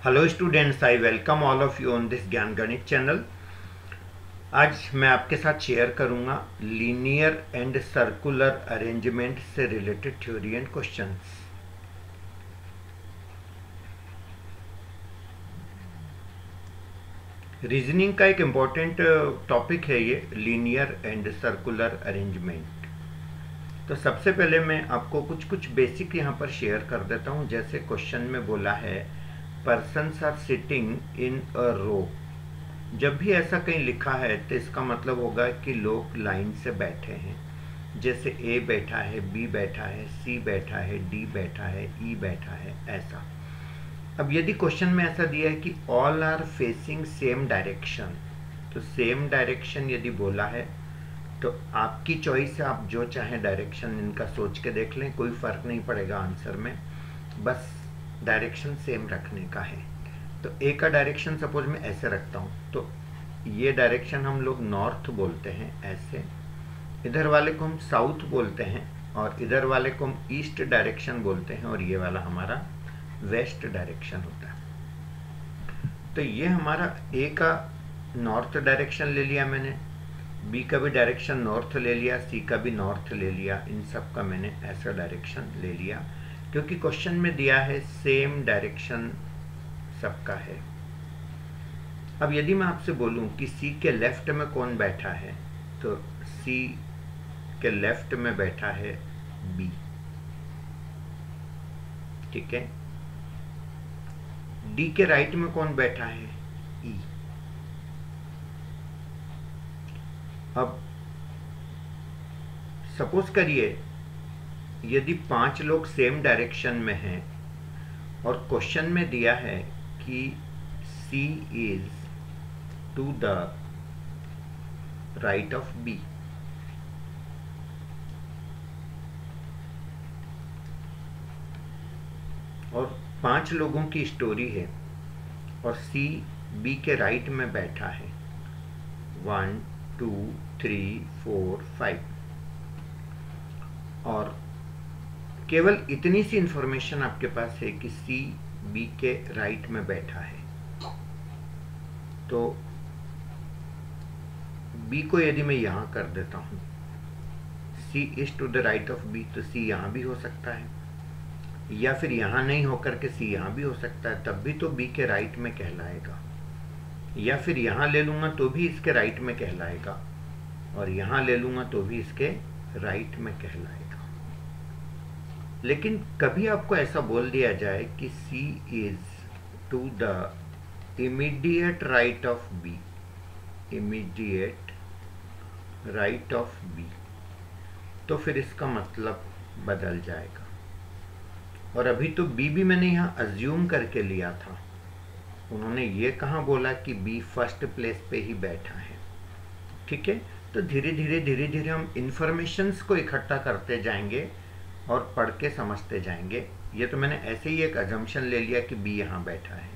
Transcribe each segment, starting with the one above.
Hello students, I welcome all of you on this ज्ञान गणित channel. आज मैं आपके साथ शेयर करूंगा लीनियर एंड सर्कुलर अरेंजमेंट से related theory and questions. Reasoning का एक इम्पॉर्टेंट टॉपिक है ये लीनियर एंड सर्कुलर अरेंजमेंट। तो सबसे पहले मैं आपको कुछ बेसिक यहाँ पर शेयर कर देता हूँ। जैसे क्वेश्चन में बोला है पर्सन्स आर सिटिंग इन अ रो। जब भी ऐसा कहीं लिखा है तो इसका मतलब होगा कि लोग लाइन से बैठे हैं। जैसे ए बैठा है, बी बैठा है, सी बैठा है, डी बैठा है, ई बैठा है, ऐसा। अब यदि क्वेश्चन में ऐसा दिया है कि all are facing same direction, तो सेम डायरेक्शन यदि बोला है तो आपकी चॉइस है, आप जो चाहें डायरेक्शन इनका सोच के देख लें, कोई फर्क नहीं पड़ेगा आंसर में, बस डायरेक्शन सेम रखने का है। तो ए का डायरेक्शन सपोज मैं ऐसे रखता हूँ, तो ये डायरेक्शन हम लोग नॉर्थ बोलते हैं ऐसे, इधर वाले को हम साउथ बोलते हैं, और इधर वाले को हम ईस्ट डायरेक्शन बोलते हैं, और ये वाला हमारा वेस्ट डायरेक्शन होता है। तो ये हमारा ए का नॉर्थ डायरेक्शन ले लिया मैंने, बी का भी डायरेक्शन नॉर्थ ले लिया, सी का भी नॉर्थ ले लिया, इन सब का मैंने ऐसा डायरेक्शन ले लिया क्योंकि क्वेश्चन में दिया है सेम डायरेक्शन सबका है। अब यदि मैं आपसे बोलूं कि सी के लेफ्ट में कौन बैठा है, तो सी के लेफ्ट में बैठा है बी, ठीक है। डी के राइट में कौन बैठा है, ई। अब सपोज करिए यदि 5 लोग सेम डायरेक्शन में हैं और क्वेश्चन में दिया है कि C is to the right of B, और 5 लोगों की स्टोरी है और C B के राइट में बैठा है, 1 2 3 4 5, और केवल इतनी सी इंफॉर्मेशन आपके पास है कि C B के राइट में बैठा है। तो B को यदि मैं यहां कर देता हूं, C is to the right of B, तो C यहां भी हो सकता है, या फिर यहां नहीं होकर के C यहां भी हो सकता है, तब भी तो B के राइट में कहलाएगा। या फिर यहां ले लूंगा तो भी इसके राइट में कहलाएगा, और यहां ले लूंगा तो भी इसके राइट में कहलाएगा। लेकिन कभी आपको ऐसा बोल दिया जाए कि C is to the immediate right of B, immediate right of B, तो फिर इसका मतलब बदल जाएगा। और अभी तो B भी मैंने यहाँ अज्यूम करके लिया था, उन्होंने ये कहाँ बोला कि B फर्स्ट प्लेस पे ही बैठा है, ठीक है। तो धीरे धीरे हम इंफॉर्मेशंस को इकट्ठा करते जाएंगे और पढ़ के समझते जाएंगे। ये तो मैंने ऐसे ही एक अजम्पशन ले लिया कि B यहाँ बैठा है।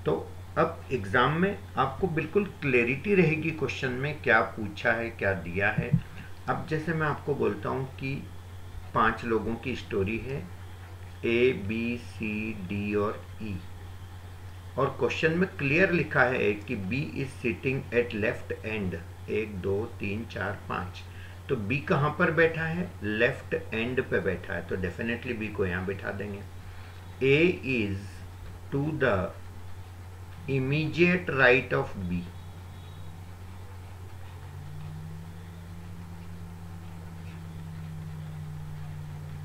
तो अब एग्जाम में आपको बिल्कुल क्लैरिटी रहेगी क्वेश्चन में क्या पूछा है, क्या दिया है। अब जैसे मैं आपको बोलता हूँ कि 5 लोगों की स्टोरी है, A B C D और E, और क्वेश्चन में क्लियर लिखा है कि B is sitting eight left and, 1 2 3 4 5, तो B कहाँ पर बैठा है, लेफ्ट एंड पे बैठा है, तो डेफिनेटली B को यहाँ बैठा देंगे। A is to the immediate right of B,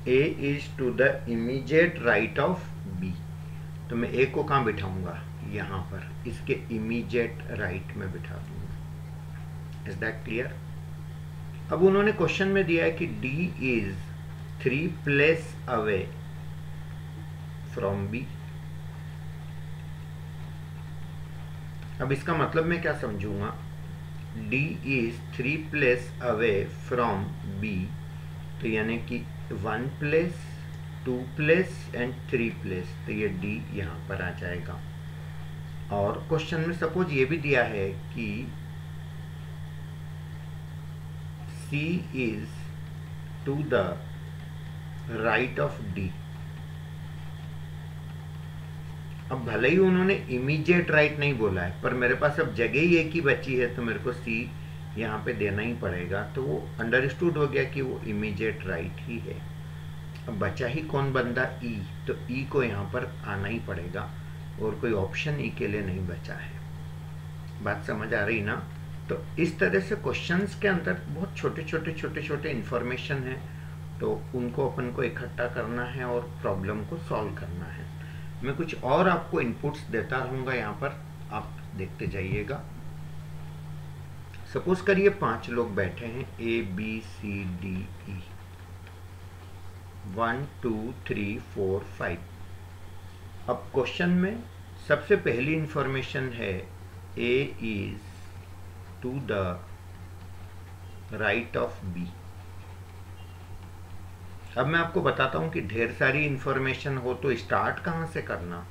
A is to the immediate right of B, तो मैं A को कहाँ बिठाऊंगा, यहाँ पर इसके इमीडिएट राइट में बिठा दूंगा। Is that clear? अब उन्होंने क्वेश्चन में दिया है कि D is 3 place away from B। अब इसका मतलब मैं क्या समझूंगा, D is 3 place away from B, तो यानी कि 1 प्लेस, 2 प्लेस एंड 3 प्लेस, तो ये D यहाँ पर आ जाएगा। और क्वेश्चन में सपोज ये भी दिया है कि C is to the right of D, अब भले ही उन्होंने इमीडिएट राइट नहीं बोला है, पर मेरे पास अब जगह ही एक ही बची है, तो मेरे को सी यहाँ पे देना ही पड़ेगा। तो वो अंडरस्टूड हो गया कि वो इमीडिएट राइट ही है। अब बचा ही कौन बंदा, ई, तो ई को यहाँ पर आना ही पड़ेगा, और कोई ऑप्शन ई के लिए नहीं बचा है। बात समझ आ रही ना? तो इस तरह से क्वेश्चंस के अंदर बहुत छोटे छोटे इन्फॉर्मेशन है, तो उनको अपन को इकट्ठा करना है और प्रॉब्लम को सॉल्व करना है। मैं कुछ और आपको इनपुट्स देता रहूँगा यहाँ पर, आप देखते जाइएगा। सपोज करिए 5 लोग बैठे हैं, A B C D E, 1 2 3 4 5। अब क्वेश्चन में सबसे पहली इंफॉर्मेशन है A is to the right of B. अब मैं आपको बताता हूं कि ढेर सारी इंफॉर्मेशन हो तो स्टार्ट कहां से करना।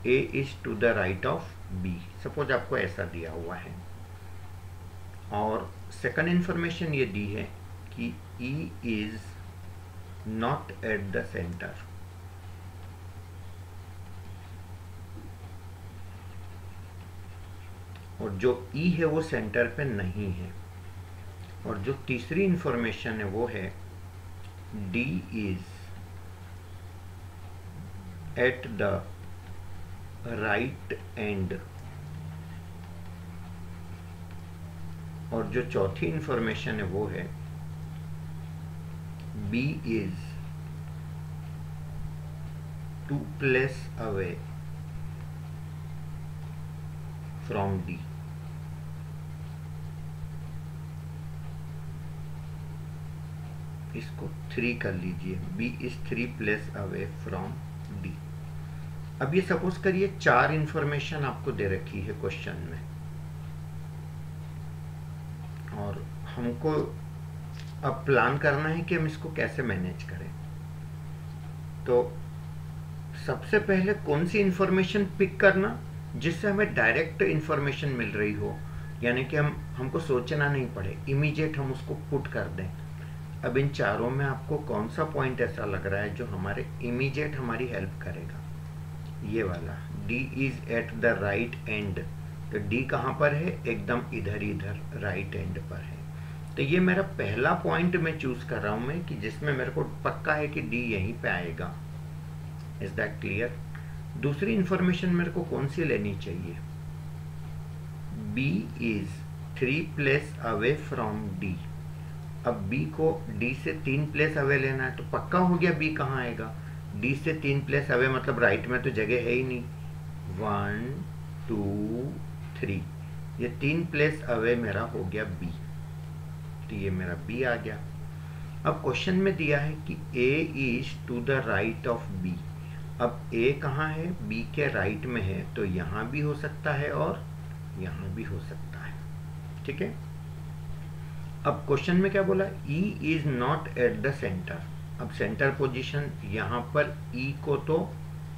A is to the right of B, suppose आपको ऐसा दिया हुआ है, और सेकंड इंफॉर्मेशन ये दी है कि E is not at the centre. और जो ई है वो सेंटर पे नहीं है। और जो तीसरी इंफॉर्मेशन है वो है D is at the right end. और जो चौथी इंफॉर्मेशन है वो है B is 2 place away from D. इसको 3 कर लीजिए, B is 3 place away from D. अब ये सपोज करिए 4 इंफॉर्मेशन आपको दे रखी है क्वेश्चन में, और हमको अब प्लान करना है कि हम इसको कैसे मैनेज करें। तो सबसे पहले कौन सी इंफॉर्मेशन पिक करना जिससे हमें डायरेक्ट इंफॉर्मेशन मिल रही हो, यानी कि हमको सोचना नहीं पड़े, इमीडिएट हम उसको पुट कर दें। अब इन चारों में आपको कौन सा पॉइंट ऐसा लग रहा है जो हमारे इमीडिएट हमारी हेल्प करेगा? ये वाला, D is at the right and. तो डी कहाँ पर है? एकदम इधर राइट एंड पर है। तो ये मेरा पहला पॉइंट मैं चूज कर रहा हूं मैं, कि जिसमें मेरे को पक्का है कि डी यहीं पे आएगा। Is that clear? दूसरी इंफॉर्मेशन मेरे को कौन सी लेनी चाहिए? B is 3 place away from D. अब बी को डी से 3 प्लेस अवे लेना है, तो पक्का हो गया बी कहाँ आएगा? डी से 3 प्लेस अवे, मतलब राइट में तो जगह है ही नहीं। 1 2 3, ये 3 प्लेस अवे मेरा हो गया बी, तो ये मेरा बी आ गया। अब क्वेश्चन में दिया है कि A is to the right of B. अब ए कहाँ है? बी के राइट में है, तो यहाँ भी हो सकता है और यहाँ भी हो सकता है। ठीक है। अब क्वेश्चन में क्या बोला? E is not at the centre. अब सेंटर पोजीशन यहाँ पर ई को तो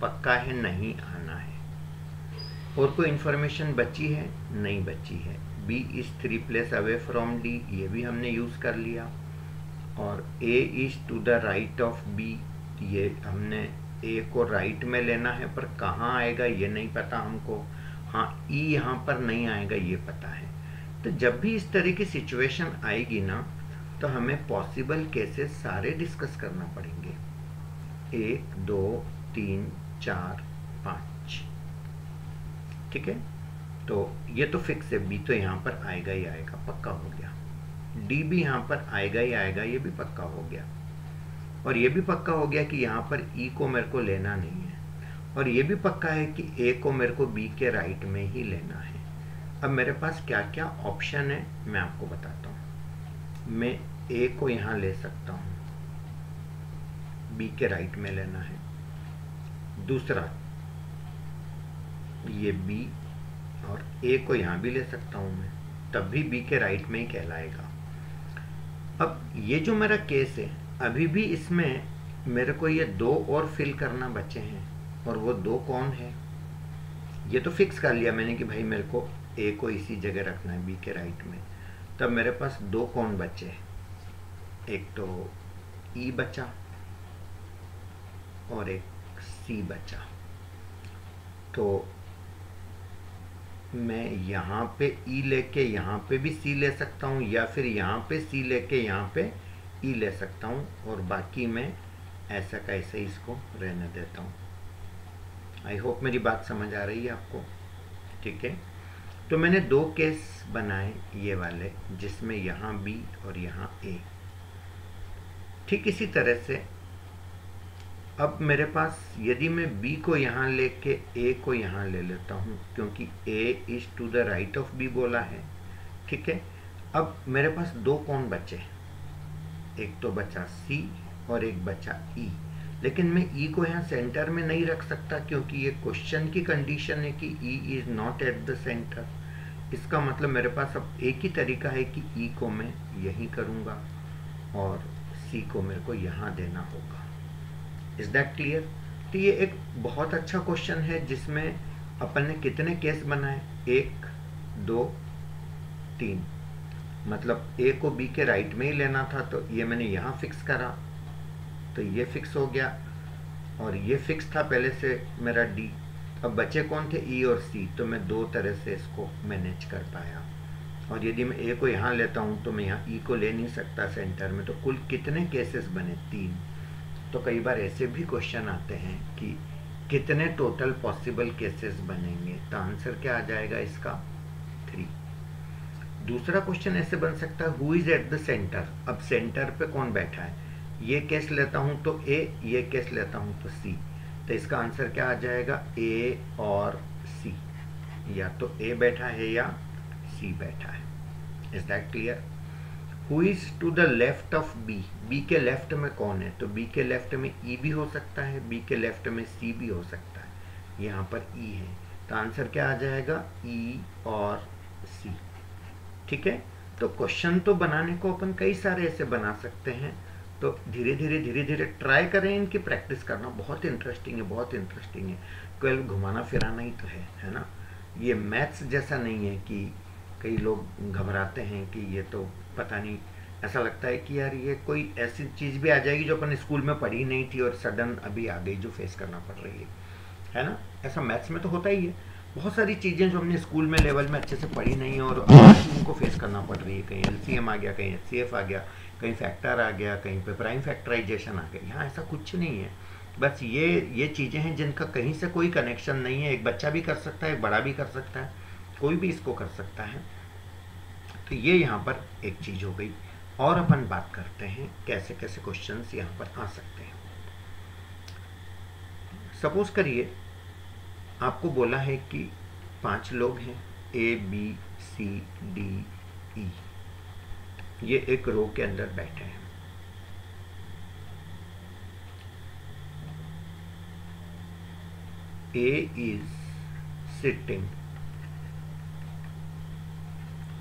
पक्का है नहीं आना है। और कोई इंफॉर्मेशन बची है? नहीं बची है। B is 3 place away from D, ये भी हमने यूज कर लिया। और A is to the right of B, ये हमने ए को राइट में लेना है, पर कहाँ आएगा ये नहीं पता हमको। हाँ, ई यहाँ पर नहीं आएगा ये पता है। तो जब भी इस तरह की सिचुएशन आएगी ना, तो हमें पॉसिबल केसेस सारे डिस्कस करना पड़ेंगे। 1 2 3 4 5। ठीक है। तो ये तो फिक्स है, बी तो यहाँ पर आएगा ही आएगा, पक्का हो गया। डी भी यहाँ पर आएगा ही आएगा, ये भी पक्का हो गया। और ये भी पक्का हो गया कि यहाँ पर ई को मेरे को लेना नहीं है। और ये भी पक्का है कि ए को मेरे को बी के राइट में ही लेना है। अब मेरे पास क्या क्या ऑप्शन है मैं आपको बताता हूँ। मैं ए को यहाँ ले सकता हूँ, बी के राइट में लेना है। दूसरा, ये बी और ए को यहाँ भी ले सकता हूँ मैं, तब भी बी के राइट में ही कहलाएगा। अब ये जो मेरा केस है, अभी भी इसमें मेरे को ये 2 और फिल करना बचे हैं, और वो 2 कौन है? ये तो फिक्स कर लिया मैंने कि भाई मेरे को ए को इसी जगह रखना है, बी के राइट में। तब मेरे पास 2 कौन बचे? एक तो ई बचा और एक सी बचा। तो मैं यहाँ पे ई लेके यहाँ पे भी सी ले सकता हूँ, या फिर यहाँ पे सी लेके यहाँ पे ई ले सकता हूँ, और बाकी मैं ऐसा का ऐसे ही इसको रहने देता हूँ। आई होप मेरी बात समझ आ रही है आपको। ठीक है, तो मैंने दो केस बनाए ये वाले, जिसमें यहाँ बी और यहाँ ए। ठीक इसी तरह से अब मेरे पास, यदि मैं b को यहाँ लेके a को यहाँ ले लेता हूँ, क्योंकि a is to the right of b बोला है। ठीक है, अब मेरे पास दो कौन बचे, एक तो बचा c और एक बचा e। लेकिन मैं e को यहाँ सेंटर में नहीं रख सकता, क्योंकि ये क्वेश्चन की कंडीशन है कि e is not at the centre. इसका मतलब मेरे पास अब एक ही तरीका है कि e को मैं यहीं करूँगा और c को मेरे को यहाँ देना होगा। Is that clear? तो ये एक बहुत अच्छा क्वेश्चन है, जिसमें अपन ने कितने केस बनाए, 1 2 3। मतलब a को b के राइट में ही लेना था, तो ये मैंने यहाँ फिक्स करा, तो ये फिक्स हो गया, और ये फिक्स था पहले से मेरा d। अब बचे कौन थे, e और c, तो मैं दो तरह से इसको मैनेज कर पाया। और यदि मैं a को यहाँ लेता हूँ तो मैं यहाँ e को ले नहीं सकता सेंटर में। तो कुल कितने केसेस बने, 3। तो कई बार ऐसे भी क्वेश्चन आते हैं कि कितने टोटल पॉसिबल केसेस बनेंगे, तो आंसर क्या आ जाएगा इसका, 3। दूसरा क्वेश्चन ऐसे बन सकता है, who is at the centre. अब सेंटर पे कौन बैठा है, ये केस लेता हूँ तो a, ये केस लेता हूँ तो c। तो इसका आंसर क्या आ जाएगा, a और c, या तो a बैठा है या c बैठा है। Is that clear? Who is to the left of b, b के लेफ्ट में कौन है, तो b के लेफ्ट में e भी हो सकता है, b के लेफ्ट में c भी हो सकता है, यहाँ पर e है। तो आंसर क्या आ जाएगा, e और c। ठीक है, तो क्वेश्चन तो बनाने को अपन कई सारे ऐसे बना सकते हैं। तो धीरे धीरे ट्राई करें, इनकी प्रैक्टिस करना बहुत इंटरेस्टिंग है, बहुत इंटरेस्टिंग है। केवल घुमाना फिराना ही तो है ना। ये मैथ्स जैसा नहीं है कि कई लोग घबराते हैं कि ये तो पता नहीं, ऐसा लगता है कि यार ये कोई ऐसी चीज़ भी आ जाएगी जो अपन स्कूल में पढ़ी नहीं थी और सडन अभी आ गई, जो फेस करना पड़ रही है ना। ऐसा मैथ्स में तो होता ही है, बहुत सारी चीज़ें जो हमने स्कूल में लेवल में अच्छे से पढ़ी नहीं है और आज उनको फेस करना पड़ रही है। कहीं एलसीएम आ गया, कहीं एचसीएफ आ गया, कहीं फैक्टर आ गया, कहीं पे प्राइम फैक्टराइजेशन आ गया। यहाँ ऐसा कुछ नहीं है, बस ये चीज़ें हैं जिनका कहीं से कोई कनेक्शन नहीं है। एक बच्चा भी कर सकता है, एक बड़ा भी कर सकता है, कोई भी इसको कर सकता है। तो ये यहाँ पर एक चीज़ हो गई। और अपन बात करते हैं कैसे कैसे क्वेश्चंस यहाँ पर आ सकते हैं। सपोज करिए आपको बोला है कि 5 लोग हैं, A B C D E, ये एक रो के अंदर बैठे हैं। A is sitting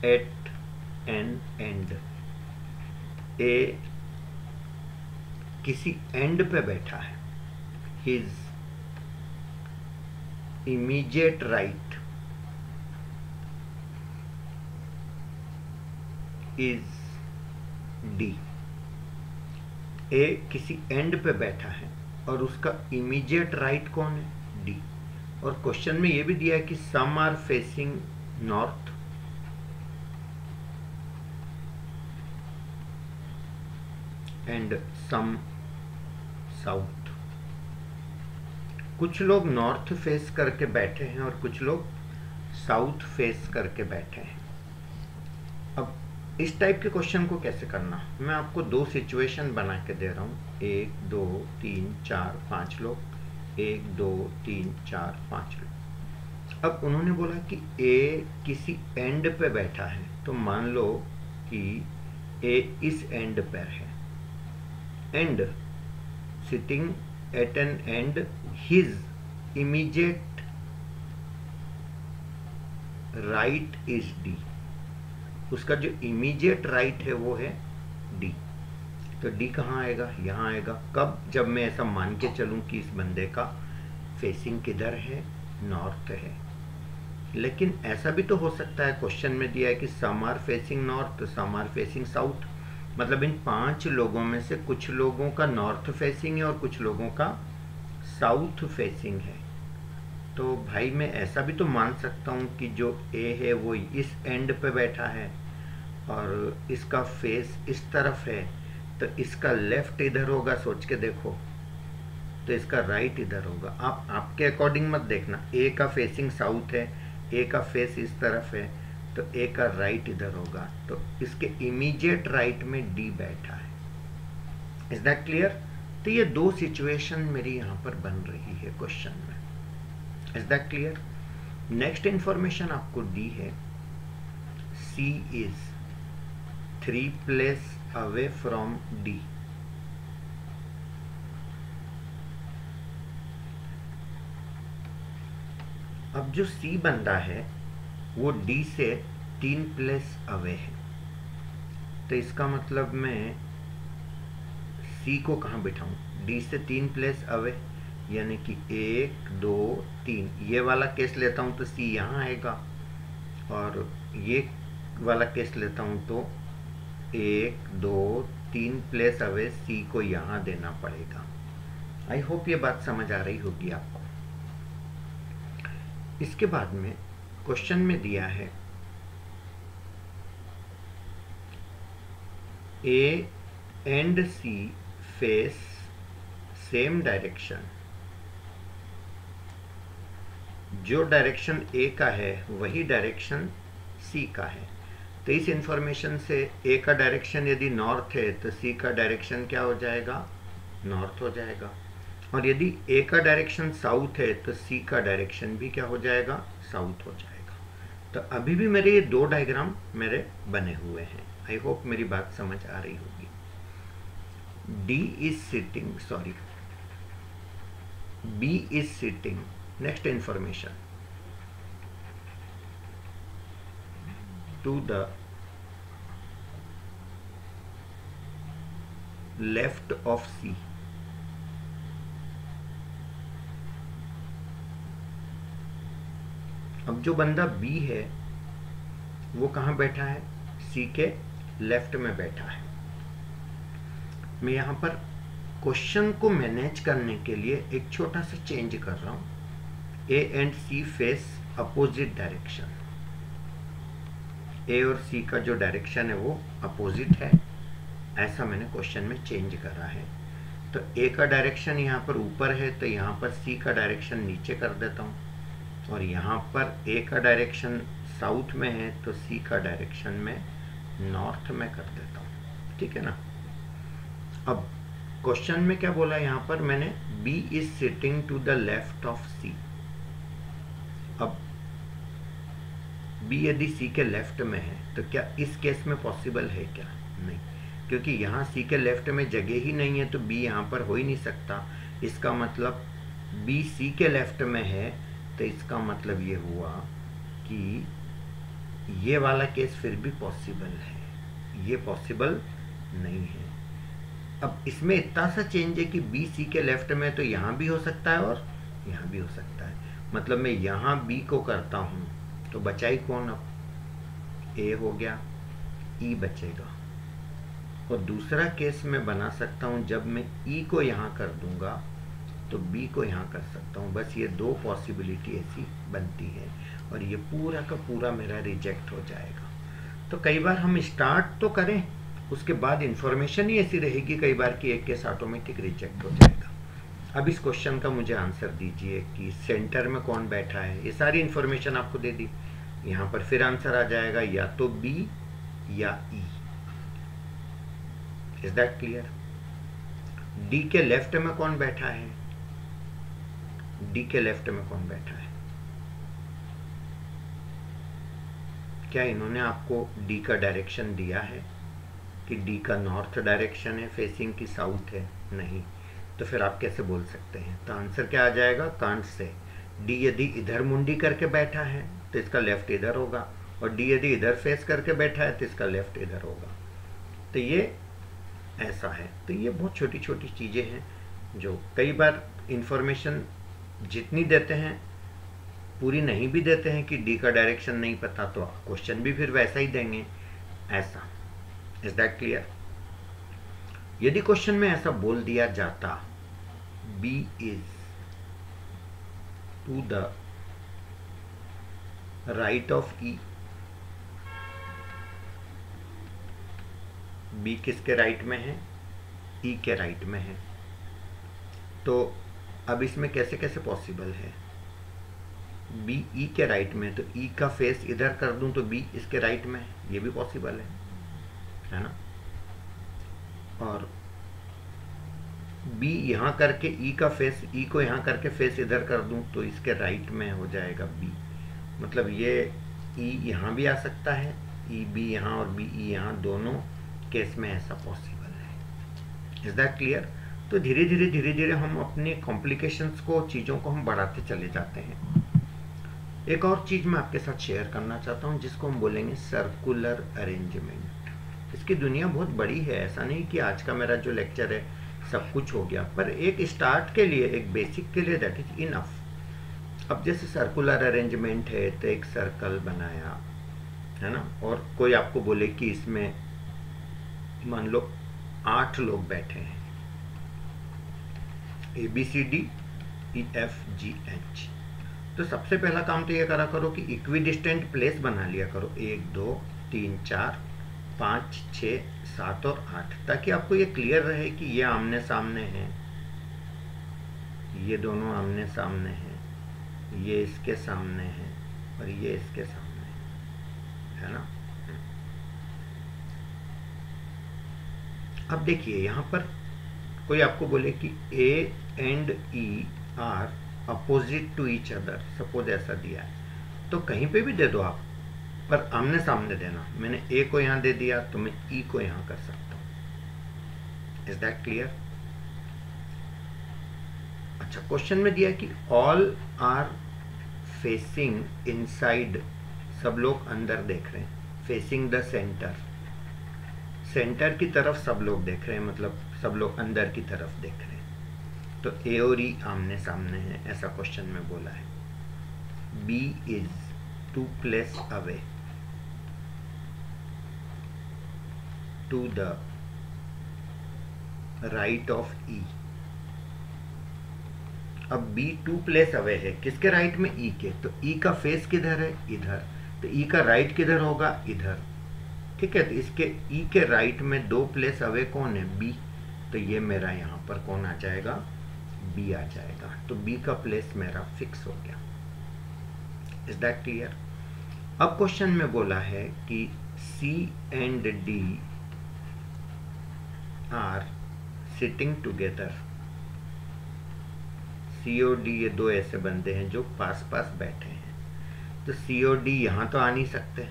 at an end, A किसी एंड पे बैठा है। His immediate right is D. A किसी एंड पे बैठा है और उसका इमीडिएट राइट कौन है, डी। और क्वेश्चन में ये भी दिया है कि some are facing north and some south. कुछ लोग नॉर्थ फेस करके बैठे हैं और कुछ लोग साउथ फेस करके बैठे हैं। अब इस टाइप के क्वेश्चन को कैसे करना, मैं आपको 2 सिचुएशन बना के दे रहा हूँ। 1 2 3 4 5 लोग, 1 2 3 4 5 लोग। अब उन्होंने बोला कि ए किसी एंड पे बैठा है, तो मान लो कि ए इस एंड पर है, and sitting at an end, his immediate right is D. उसका जो इमीडिएट राइट है वो है डी। तो डी कहाँ आएगा, यहाँ आएगा। कब, जब मैं ऐसा मान के चलूं कि इस बंदे का फेसिंग किधर है, नॉर्थ है। लेकिन ऐसा भी तो हो सकता है, क्वेश्चन में दिया है कि some are facing north, some are facing south. मतलब इन 5 लोगों में से कुछ लोगों का नॉर्थ फेसिंग है और कुछ लोगों का साउथ फेसिंग है। तो भाई मैं ऐसा भी तो मान सकता हूँ कि जो ए है वो इस एंड पे बैठा है और इसका फेस इस तरफ है, तो इसका लेफ्ट इधर होगा, सोच के देखो, तो इसका राइट इधर होगा। आप आपके अकॉर्डिंग मत देखना, ए का फेसिंग साउथ है, ए का फेस इस तरफ है, तो ए का राइट इधर होगा, तो इसके इमीडिएट राइट में डी बैठा है। Is that clear? तो ये दो सिचुएशन मेरी यहाँ पर बन रही है क्वेश्चन में। Is that clear? Next information आपको दी है, C is 3 place away from D. अब जो सी बंदा है वो डी से 3 प्लेस अवे है, तो इसका मतलब मैं सी को कहाँ बिठाऊं? डी से 3 प्लेस अवे, यानी कि 1 2 3, ये वाला केस लेता हूं तो सी यहाँ आएगा, और ये वाला केस लेता हूं तो 1 2 3 प्लेस अवे सी को यहाँ देना पड़ेगा। आई होप ये बात समझ आ रही होगी आपको। इसके बाद में क्वेश्चन में दिया है A and C face same direction. जो डायरेक्शन ए का है वही डायरेक्शन सी का है, तो इस इंफॉर्मेशन से ए का डायरेक्शन यदि नॉर्थ है तो सी का डायरेक्शन क्या हो जाएगा? नॉर्थ हो जाएगा। और यदि ए का डायरेक्शन साउथ है तो सी का डायरेक्शन भी क्या हो जाएगा? साउथ हो जाएगा। तो अभी भी मेरे ये दो डायग्राम मेरे बने हुए हैं। आई होप मेरी बात समझ आ रही होगी। D is sitting, sorry, B is sitting. Next information, to the left of C. अब जो बंदा B है वो कहाँ बैठा है? C के लेफ्ट में बैठा है। मैं यहाँ पर क्वेश्चन को मैनेज करने के लिए एक छोटा सा चेंज कर रहा हूँ। A and C face opposite direction. A और सी का जो डायरेक्शन है वो अपोजिट है, ऐसा मैंने क्वेश्चन में चेंज करा है। तो ए का डायरेक्शन यहाँ पर ऊपर है, तो यहाँ पर सी का डायरेक्शन नीचे कर देता हूँ, और यहाँ पर ए का डायरेक्शन साउथ में है तो सी का डायरेक्शन में नॉर्थ में कर देता हूँ। ठीक है ना? अब क्वेश्चन में क्या बोला? यहाँ पर मैंने B is sitting to the left of C। अब B यदि C के लेफ्ट में है तो क्या इस केस में पॉसिबल है क्या? नहीं, क्योंकि यहाँ C के लेफ्ट में जगह ही नहीं है, तो B यहाँ पर हो ही नहीं सकता। इसका मतलब B C के लेफ्ट में है, तो इसका मतलब ये हुआ कि ये वाला केस फिर भी पॉसिबल है, ये पॉसिबल नहीं है। अब इसमें इतना सा चेंज है कि बी सी के लेफ्ट में, तो यहाँ भी हो सकता है और यहाँ भी हो सकता है। मतलब मैं यहाँ बी को करता हूँ तो बचा ही कौन? अब ए हो गया, ई बचेगा। और दूसरा केस मैं बना सकता हूँ, जब मैं ई को यहाँ कर दूंगा तो बी को यहाँ कर सकता हूँ। बस ये दो पॉसिबिलिटी ऐसी बनती है, और ये पूरा का पूरा मेरा रिजेक्ट हो जाएगा। तो कई बार हम स्टार्ट तो करें, उसके बाद इंफॉर्मेशन ही ऐसी रहेगी कई बार कि एक केस ऑटोमेटिक रिजेक्ट हो जाएगा। अब इस क्वेश्चन का मुझे आंसर दीजिए कि सेंटर में कौन बैठा है। ये सारी इंफॉर्मेशन आपको दे दी, यहाँ पर फिर आंसर आ जाएगा या तो बी या E. Is that clear? D के लेफ्ट में कौन बैठा है? डी के लेफ्ट में कौन बैठा है? क्या इन्होंने आपको डी का डायरेक्शन दिया है कि डी का नॉर्थ डायरेक्शन है फेसिंग की साउथ है? नहीं, तो फिर आप कैसे बोल सकते हैं? तो आंसर क्या आ जाएगा? Can't say. डी यदि इधर मुंडी करके बैठा है तो इसका लेफ्ट इधर होगा, और डी यदि इधर फेस करके बैठा है तो इसका लेफ्ट इधर होगा। तो ये ऐसा है। तो ये बहुत छोटी छोटी चीज़ें हैं जो कई बार इंफॉर्मेशन जितनी देते हैं पूरी नहीं भी देते हैं कि डी का डायरेक्शन नहीं पता, तो क्वेश्चन भी फिर वैसा ही देंगे ऐसा। Is that clear? यदि क्वेश्चन में ऐसा बोल दिया जाता, B is to the right of E, B किसके राइट में है, ई के राइट में है। तो अब इसमें कैसे कैसे पॉसिबल है, बी ई के राइट में, तो ई का फेस इधर कर दूं तो बी इसके राइट में है, ये भी पॉसिबल है ना। और बी यहाँ करके ई का फेस, ई को यहाँ करके फेस इधर कर दूं तो इसके राइट में हो जाएगा बी, मतलब ये ई यहाँ भी आ सकता है, ई बी यहाँ और बी ई यहाँ, दोनों केस में ऐसा पॉसिबल है। Is that clear. तो धीरे धीरे हम अपने कॉम्प्लिकेशंस को, चीज़ों को हम बढ़ाते चले जाते हैं। एक और चीज़ मैं आपके साथ शेयर करना चाहता हूँ जिसको हम बोलेंगे सर्कुलर अरेंजमेंट। इसकी दुनिया बहुत बड़ी है, ऐसा नहीं कि आज का मेरा जो लेक्चर है सब कुछ हो गया, पर एक स्टार्ट के लिए, एक बेसिक के लिए दैट इज इनफ। अब जैसे सर्कुलर अरेंजमेंट है तो एक सर्कल बनाया है ना, और कोई आपको बोले कि इसमें मान लो 8 लोग बैठे हैं, ABCD EFGH, तो सबसे पहला काम तो ये करा करो कि इक्विडिस्टेंट प्लेस बना लिया करो, 1 2 3 4 5 6 7 और 8, ताकि आपको ये क्लियर रहे कि ये आमने सामने हैं, ये दोनों आमने सामने हैं, ये इसके सामने है और ये इसके सामने है ना। अब देखिए यहाँ पर कोई आपको बोले कि A and E are opposite to each other, suppose ऐसा दिया है, तो कहीं पे भी दे दो आप, पर आमने सामने देना। मैंने A को यहाँ दे दिया तो मैं E को यहाँ कर सकता हूँ। Is that clear. अच्छा, क्वेश्चन में दिया कि ऑल आर फेसिंग इनसाइड, सब लोग अंदर देख रहे हैं, फेसिंग द सेंटर, सेंटर की तरफ सब लोग देख रहे हैं, मतलब सब लोग अंदर की तरफ देख रहे हैं। तो ए और ई आमने सामने हैं, ऐसा क्वेश्चन में बोला है। B is 2 place away to the right of E. अब बी 2 प्लेस अवे है, किसके राइट में, ई के, तो ई का फेस किधर है, इधर, तो ई का राइट किधर होगा, इधर, ठीक है। तो इसके ई के राइट में 2 प्लेस अवे कौन है, बी, तो ये मेरा यहाँ पर कौन आ जाएगा, बी आ जाएगा। तो बी का प्लेस मेरा फिक्स हो गया। Is that clear. अब क्वेश्चन में बोला है कि C and D are sitting together, C और डी ये 2 ऐसे बंदे हैं जो पास पास बैठे हैं, तो सी और डी यहाँ तो आ नहीं सकते,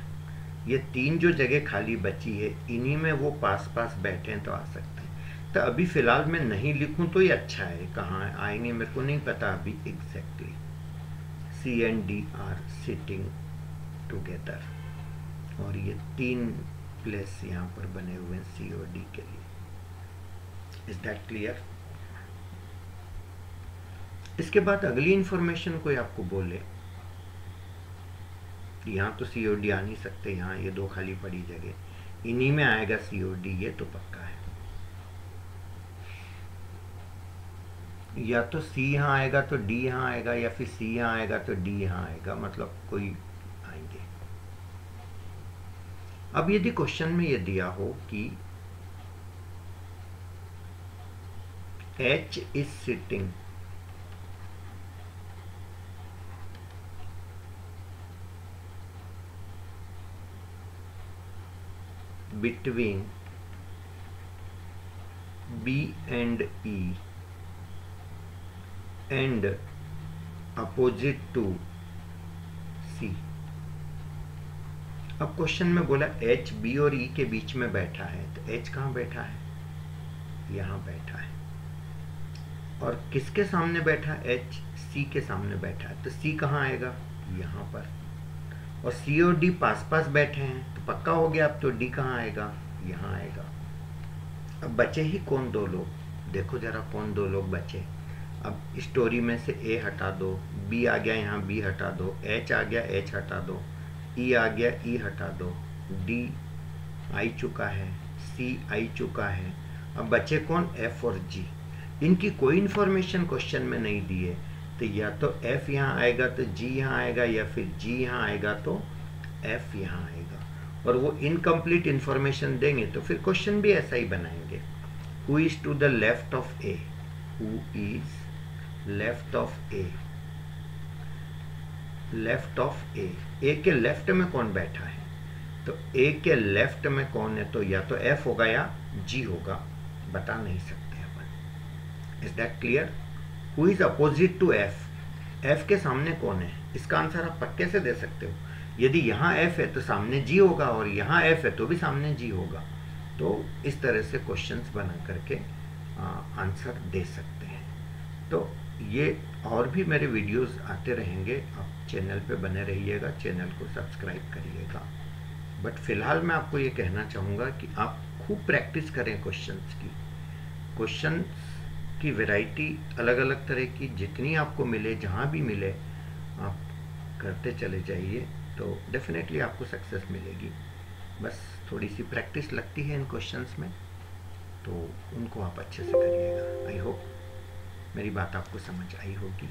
ये 3 जो जगह खाली बची है इन्हीं में वो पास पास बैठे हैं तो आ सकते हैं। तो अभी फिलहाल मैं नहीं लिखूं तो ये अच्छा है, कहाँ आएंगे मेरे को नहीं पता अभी exactly. C and D are sitting together, और ये 3 प्लेस यहाँ पर बने हुए हैं सी और डी के लिए। Is that clear. इसके बाद अगली इंफॉर्मेशन कोई आपको बोले, यहाँ तो सी और डी आ नहीं सकते, यहाँ ये 2 खाली पड़ी जगह, इन्हीं में आएगा सी और डी, ये तो पक्का है। या तो सी यहाँ आएगा तो डी यहाँ आएगा, या फिर सी यहाँ आएगा तो डी यहाँ आएगा, मतलब कोई आएंगे। अब यदि क्वेश्चन में ये दिया हो कि H is sitting between B and E and opposite to C। अब क्वेश्चन में बोला H B और E के बीच में बैठा है, तो H कहाँ बैठा है, यहाँ बैठा है, और किसके सामने बैठा, H C के सामने बैठा है, तो C कहाँ आएगा, यहाँ पर, और C और D पास पास बैठे हैं तो पक्का हो गया। अब तो D कहाँ आएगा, यहाँ आएगा। अब बचे ही कौन 2 लोग, देखो जरा कौन 2 लोग बचे। अब स्टोरी में से A हटा दो, B आ गया यहाँ, B हटा दो, H आ गया, H हटा दो, E आ गया, E हटा दो, D आई चुका है, C आई चुका है। अब बचे कौन, F और G। इनकी कोई इन्फॉर्मेशन क्वेश्चन में नहीं दी है, तो या तो F यहाँ आएगा तो G यहाँ आएगा, या फिर G यहाँ आएगा तो F यहाँ आएगा, और वो इनकम्प्लीट इंफॉर्मेशन देंगे तो फिर क्वेश्चन भी ऐसा ही बनाएंगे। Who is to the left of A, who is left of A, left of A के लेफ्ट में कौन बैठा है, तो ए के लेफ्ट में कौन है, तो या तो F होगा या G होगा, बता नहीं सकते अपन। Is that clear? Who is opposite to F, F के सामने कौन है, इसका आंसर आप पक्के से दे सकते हो। यदि यहाँ F है तो सामने G होगा, और यहाँ F है तो भी सामने G होगा। तो इस तरह से क्वेश्चंस बना करके आंसर दे सकते हैं। तो ये और भी मेरे वीडियोस आते रहेंगे, आप चैनल पे बने रहिएगा, चैनल को सब्सक्राइब करिएगा। बट फिलहाल मैं आपको ये कहना चाहूँगा कि आप खूब प्रैक्टिस करें क्वेश्चंस की। क्वेश्चंस की वैरायटी अलग अलग तरह की जितनी आपको मिले, जहाँ भी मिले आप करते चले जाइए, तो डेफिनेटली आपको सक्सेस मिलेगी। बस थोड़ी सी प्रैक्टिस लगती है इन क्वेश्चंस में, तो उनको आप अच्छे से करिएगा। आई होप मेरी बात आपको समझ आई होगी।